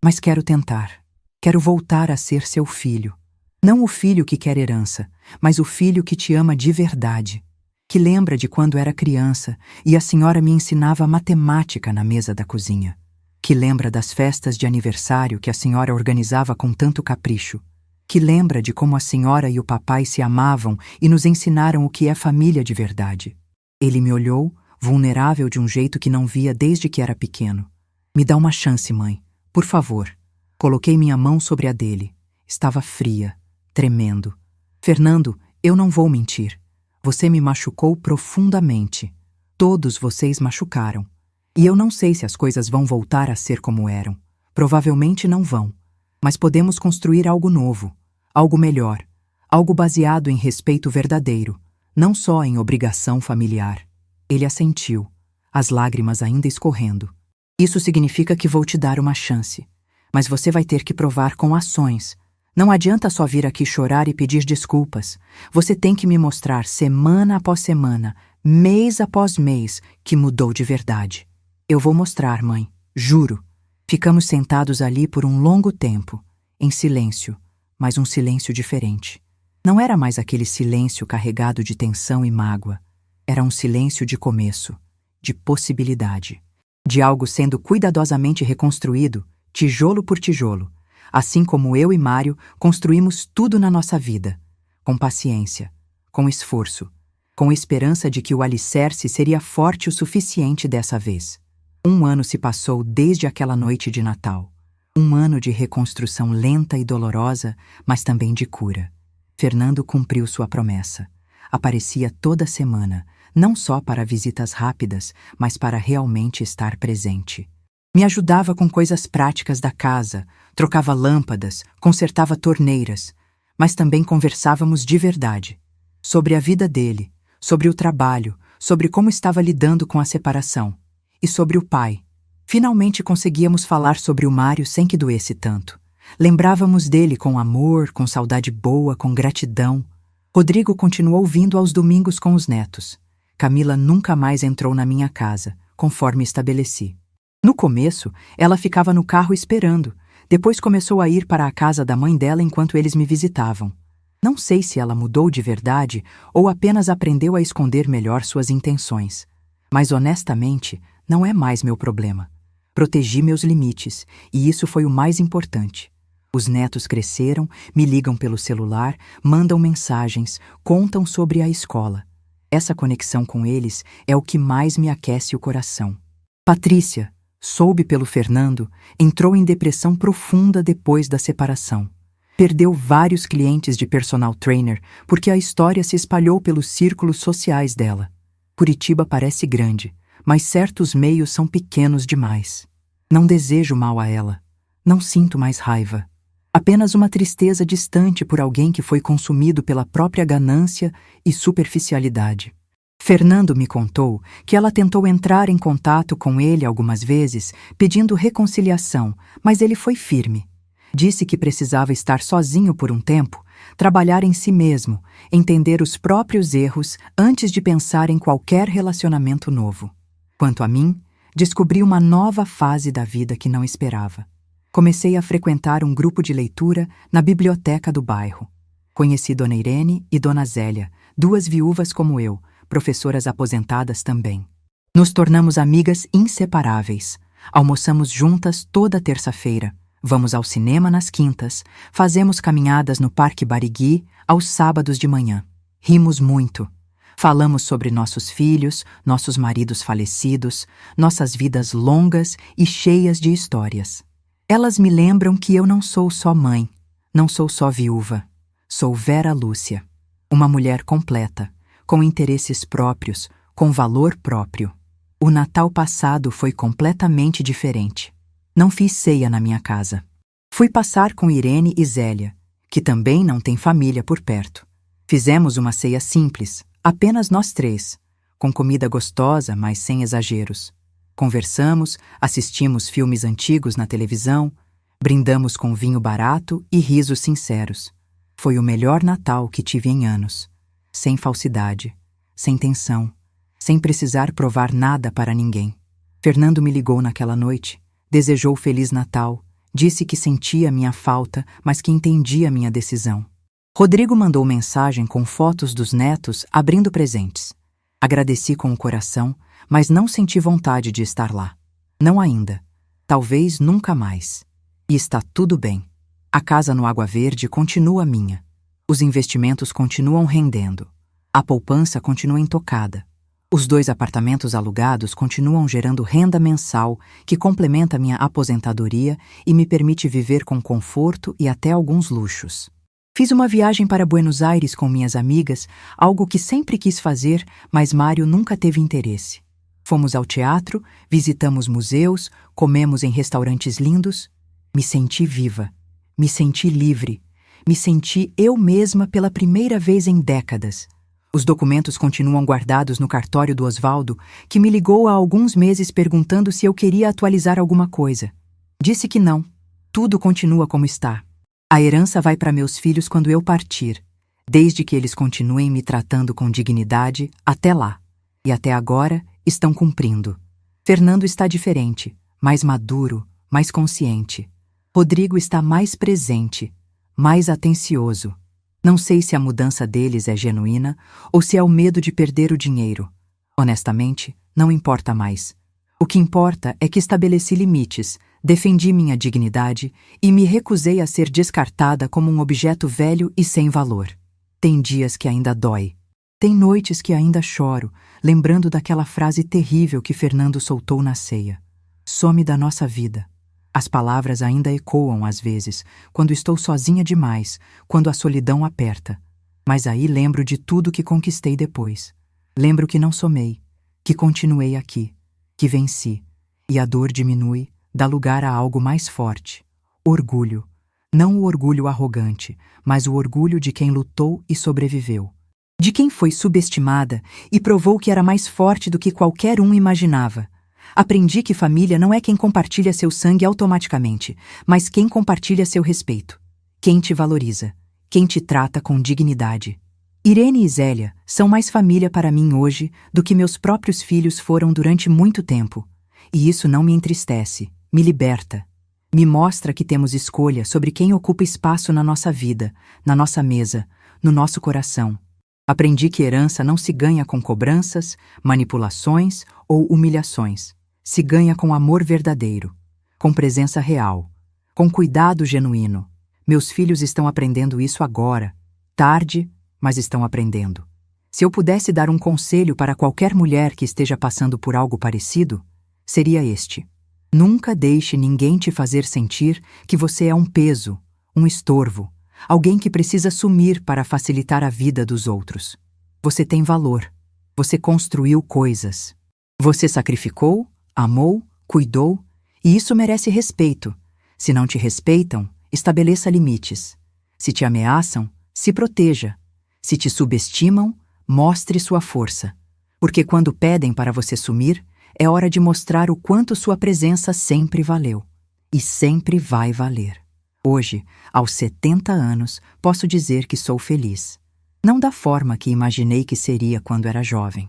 Mas quero tentar. Quero voltar a ser seu filho. Não o filho que quer herança, mas o filho que te ama de verdade. Que lembra de quando era criança e a senhora me ensinava matemática na mesa da cozinha. Que lembra das festas de aniversário que a senhora organizava com tanto capricho. Que lembra de como a senhora e o papai se amavam e nos ensinaram o que é família de verdade. Ele me olhou, vulnerável de um jeito que não via desde que era pequeno. Me dá uma chance, mãe. Por favor. Coloquei minha mão sobre a dele. Estava fria, tremendo. Fernando, eu não vou mentir. Você me machucou profundamente. Todos vocês machucaram. E eu não sei se as coisas vão voltar a ser como eram. Provavelmente não vão. Mas podemos construir algo novo, algo melhor, algo baseado em respeito verdadeiro, não só em obrigação familiar. Ele assentiu, as lágrimas ainda escorrendo. Isso significa que vou te dar uma chance. Mas você vai ter que provar com ações. Não adianta só vir aqui chorar e pedir desculpas. Você tem que me mostrar semana após semana, mês após mês, que mudou de verdade. Eu vou mostrar, mãe. Juro. Ficamos sentados ali por um longo tempo, em silêncio, mas um silêncio diferente. Não era mais aquele silêncio carregado de tensão e mágoa. Era um silêncio de começo, de possibilidade, de algo sendo cuidadosamente reconstruído, tijolo por tijolo, assim como eu e Mário construímos tudo na nossa vida, com paciência, com esforço, com esperança de que o alicerce seria forte o suficiente dessa vez. 1 ano se passou desde aquela noite de Natal. 1 ano de reconstrução lenta e dolorosa, mas também de cura. Fernando cumpriu sua promessa. Aparecia toda semana, não só para visitas rápidas, mas para realmente estar presente. Me ajudava com coisas práticas da casa, trocava lâmpadas, consertava torneiras, mas também conversávamos de verdade. Sobre a vida dele, sobre o trabalho, sobre como estava lidando com a separação. E sobre o pai. Finalmente conseguíamos falar sobre o Mário sem que doesse tanto. Lembrávamos dele com amor, com saudade boa, com gratidão. Rodrigo continuou vindo aos domingos com os netos. Camila nunca mais entrou na minha casa, conforme estabeleci. No começo, ela ficava no carro esperando. Depois começou a ir para a casa da mãe dela enquanto eles me visitavam. Não sei se ela mudou de verdade ou apenas aprendeu a esconder melhor suas intenções. Mas honestamente, não é mais meu problema. Protegi meus limites, e isso foi o mais importante. Os netos cresceram, me ligam pelo celular, mandam mensagens, contam sobre a escola. Essa conexão com eles é o que mais me aquece o coração. Patrícia, soube pelo Fernando, entrou em depressão profunda depois da separação. Perdeu vários clientes de personal trainer porque a história se espalhou pelos círculos sociais dela. Curitiba parece grande, mas certos meios são pequenos demais. Não desejo mal a ela. Não sinto mais raiva. Apenas uma tristeza distante por alguém que foi consumido pela própria ganância e superficialidade. Fernando me contou que ela tentou entrar em contato com ele algumas vezes, pedindo reconciliação, mas ele foi firme. Disse que precisava estar sozinho por um tempo, trabalhar em si mesmo, entender os próprios erros antes de pensar em qualquer relacionamento novo. Quanto a mim, descobri uma nova fase da vida que não esperava. Comecei a frequentar um grupo de leitura na biblioteca do bairro. Conheci Dona Irene e Dona Zélia, duas viúvas como eu, professoras aposentadas também. Nos tornamos amigas inseparáveis. Almoçamos juntas toda terça-feira. Vamos ao cinema nas quintas. Fazemos caminhadas no Parque Barigui aos sábados de manhã. Rimos muito. Falamos sobre nossos filhos, nossos maridos falecidos, nossas vidas longas e cheias de histórias. Elas me lembram que eu não sou só mãe, não sou só viúva. Sou Vera Lúcia, uma mulher completa, com interesses próprios, com valor próprio. O Natal passado foi completamente diferente. Não fiz ceia na minha casa. Fui passar com Irene e Zélia, que também não têm família por perto. Fizemos uma ceia simples, apenas nós três, com comida gostosa, mas sem exageros. Conversamos, assistimos filmes antigos na televisão, brindamos com vinho barato e risos sinceros. Foi o melhor Natal que tive em anos. Sem falsidade, sem tensão, sem precisar provar nada para ninguém. Fernando me ligou naquela noite, desejou Feliz Natal, disse que sentia minha falta, mas que entendia minha decisão. Rodrigo mandou mensagem com fotos dos netos abrindo presentes. Agradeci com o coração, mas não senti vontade de estar lá. Não ainda. Talvez nunca mais. E está tudo bem. A casa no Água Verde continua minha. Os investimentos continuam rendendo. A poupança continua intocada. Os 2 apartamentos alugados continuam gerando renda mensal que complementa minha aposentadoria e me permite viver com conforto e até alguns luxos. Fiz uma viagem para Buenos Aires com minhas amigas, algo que sempre quis fazer, mas Mário nunca teve interesse. Fomos ao teatro, visitamos museus, comemos em restaurantes lindos. Me senti viva. Me senti livre. Me senti eu mesma pela primeira vez em décadas. Os documentos continuam guardados no cartório do Osvaldo, que me ligou há alguns meses perguntando se eu queria atualizar alguma coisa. Disse que não. Tudo continua como está. A herança vai para meus filhos quando eu partir, desde que eles continuem me tratando com dignidade até lá. E até agora estão cumprindo. Fernando está diferente, mais maduro, mais consciente. Rodrigo está mais presente, mais atencioso. Não sei se a mudança deles é genuína ou se é o medo de perder o dinheiro. Honestamente, não importa mais. O que importa é que estabeleci limites, defendi minha dignidade e me recusei a ser descartada como um objeto velho e sem valor. Tem dias que ainda dói. Tem noites que ainda choro, lembrando daquela frase terrível que Fernando soltou na ceia. Some da nossa vida. As palavras ainda ecoam às vezes, quando estou sozinha demais, quando a solidão aperta. Mas aí lembro de tudo que conquistei depois. Lembro que não somei, que continuei aqui, que venci. E a dor diminui, dá lugar a algo mais forte. Orgulho. Não o orgulho arrogante, mas o orgulho de quem lutou e sobreviveu. De quem foi subestimada e provou que era mais forte do que qualquer um imaginava. Aprendi que família não é quem compartilha seu sangue automaticamente, mas quem compartilha seu respeito. Quem te valoriza, quem te trata com dignidade. Irene e Zélia são mais família para mim hoje do que meus próprios filhos foram durante muito tempo. E isso não me entristece, me liberta. Me mostra que temos escolha sobre quem ocupa espaço na nossa vida, na nossa mesa, no nosso coração. Aprendi que herança não se ganha com cobranças, manipulações ou humilhações. Se ganha com amor verdadeiro, com presença real, com cuidado genuíno. Meus filhos estão aprendendo isso agora. Tarde, mas estão aprendendo. Se eu pudesse dar um conselho para qualquer mulher que esteja passando por algo parecido, seria este. Nunca deixe ninguém te fazer sentir que você é um peso, um estorvo, alguém que precisa sumir para facilitar a vida dos outros. Você tem valor. Você construiu coisas. Você sacrificou, amou, cuidou, e isso merece respeito. Se não te respeitam, estabeleça limites. Se te ameaçam, se proteja. Se te subestimam, mostre sua força. Porque quando pedem para você sumir, é hora de mostrar o quanto sua presença sempre valeu. E sempre vai valer. Hoje, aos 70 anos, posso dizer que sou feliz. Não da forma que imaginei que seria quando era jovem.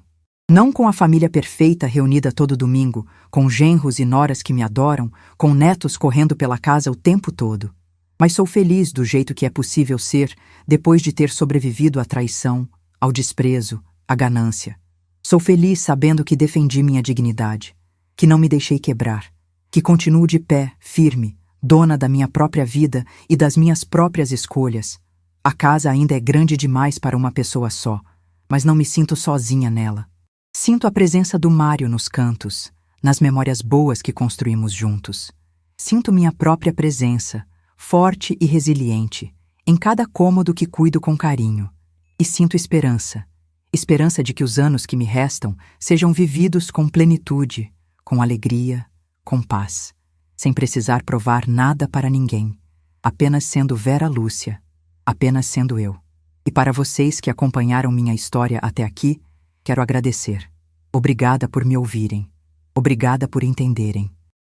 Não com a família perfeita reunida todo domingo, com genros e noras que me adoram, com netos correndo pela casa o tempo todo. Mas sou feliz do jeito que é possível ser depois de ter sobrevivido à traição, ao desprezo, à ganância. Sou feliz sabendo que defendi minha dignidade, que não me deixei quebrar, que continuo de pé, firme, dona da minha própria vida e das minhas próprias escolhas. A casa ainda é grande demais para uma pessoa só, mas não me sinto sozinha nela. Sinto a presença do Mário nos cantos, nas memórias boas que construímos juntos. Sinto minha própria presença, forte e resiliente, em cada cômodo que cuido com carinho. E sinto esperança. Esperança de que os anos que me restam sejam vividos com plenitude, com alegria, com paz, sem precisar provar nada para ninguém, apenas sendo Vera Lúcia, apenas sendo eu. E para vocês que acompanharam minha história até aqui, quero agradecer. Obrigada por me ouvirem. Obrigada por entenderem.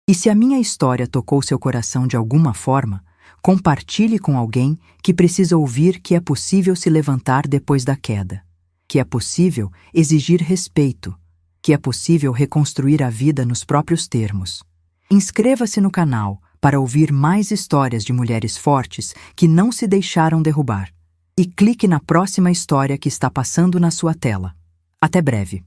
E se a minha história tocou seu coração de alguma forma, compartilhe com alguém que precisa ouvir que é possível se levantar depois da queda, que é possível exigir respeito, que é possível reconstruir a vida nos próprios termos. Inscreva-se no canal para ouvir mais histórias de mulheres fortes que não se deixaram derrubar. E clique na próxima história que está passando na sua tela. Até breve.